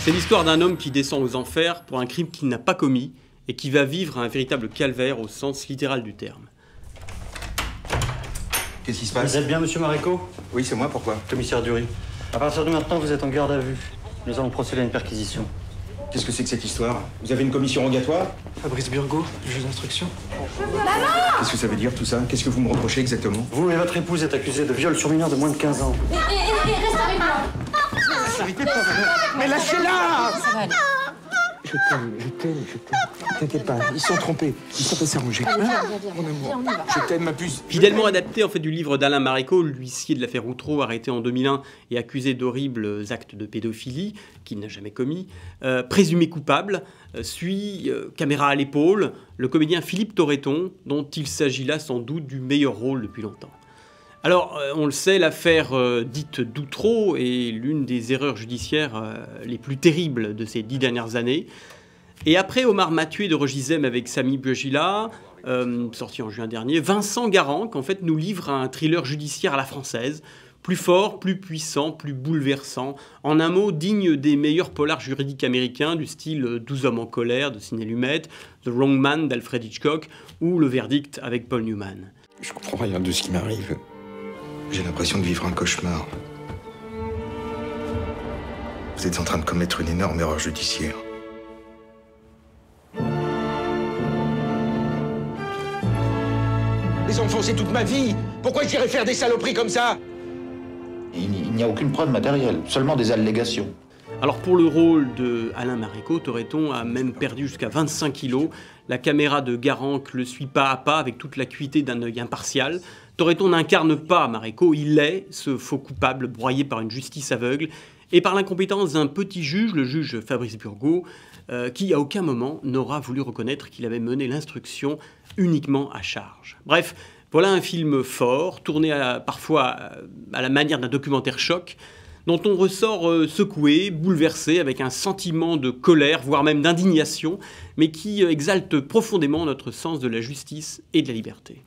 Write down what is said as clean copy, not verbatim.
C'est l'histoire d'un homme qui descend aux enfers pour un crime qu'il n'a pas commis et qui va vivre un véritable calvaire au sens littéral du terme. Qu'est-ce qui se passe? Vous êtes bien, monsieur Maréco? Oui, c'est moi, pourquoi? Commissaire Dury. À partir de maintenant, vous êtes en garde à vue. Nous allons procéder à une perquisition. Qu'est-ce que c'est que cette histoire? Vous avez une commission rogatoire? Fabrice Burgot, juge d'instruction. Qu'est-ce que ça veut dire tout ça? Qu'est-ce que vous me reprochez exactement? Vous et votre épouse êtes accusés de viol sur mineur de moins de 15 ans. Reste avec moi. Mais lâchez-la! Ça va aller. Je t'aime. T'inquiète pas, ils sont trompés. Ils sont pas s'arranger. Viens, Mon amour, on y va. je t'aime, ma puce. Fidèlement adapté en fait du livre d'Alain Maréco, l'huissier de l'affaire Outreau, arrêté en 2001 et accusé d'horribles actes de pédophilie qu'il n'a jamais commis, présumé coupable, suit, caméra à l'épaule, le comédien Philippe Torreton, dont il s'agit là sans doute du meilleur rôle depuis longtemps. Alors, on le sait, l'affaire dite d'Outreau est l'une des erreurs judiciaires les plus terribles de ces 10 dernières années. Et après Omar Mathieu de Rogizem avec Samy Bouajila, sorti en juin dernier, Vincent Garanc en fait, nous livre un thriller judiciaire à la française, plus fort, plus puissant, plus bouleversant, en un mot digne des meilleurs polars juridiques américains du style 12 hommes en colère de Sidney Lumet, The Wrong Man d'Alfred Hitchcock ou Le Verdict avec Paul Newman. Je comprends rien de ce qui m'arrive. J'ai l'impression de vivre un cauchemar. Vous êtes en train de commettre une énorme erreur judiciaire. Les enfants, c'est toute ma vie. Pourquoi j'irais faire des saloperies comme ça? Il n'y a aucune preuve matérielle, seulement des allégations. Alors pour le rôle de Alain Maréco, Torreton a même perdu jusqu'à 25 kilos. La caméra de Garanc le suit pas à pas avec toute l'acuité d'un œil impartial. Torreton n'incarne pas Maréco, il est ce faux coupable broyé par une justice aveugle et par l'incompétence d'un petit juge, le juge Fabrice Burgot, qui à aucun moment n'aura voulu reconnaître qu'il avait mené l'instruction uniquement à charge. Bref, voilà un film fort, tourné parfois à la manière d'un documentaire choc, dont on ressort secoué, bouleversé, avec un sentiment de colère, voire même d'indignation, mais qui exalte profondément notre sens de la justice et de la liberté.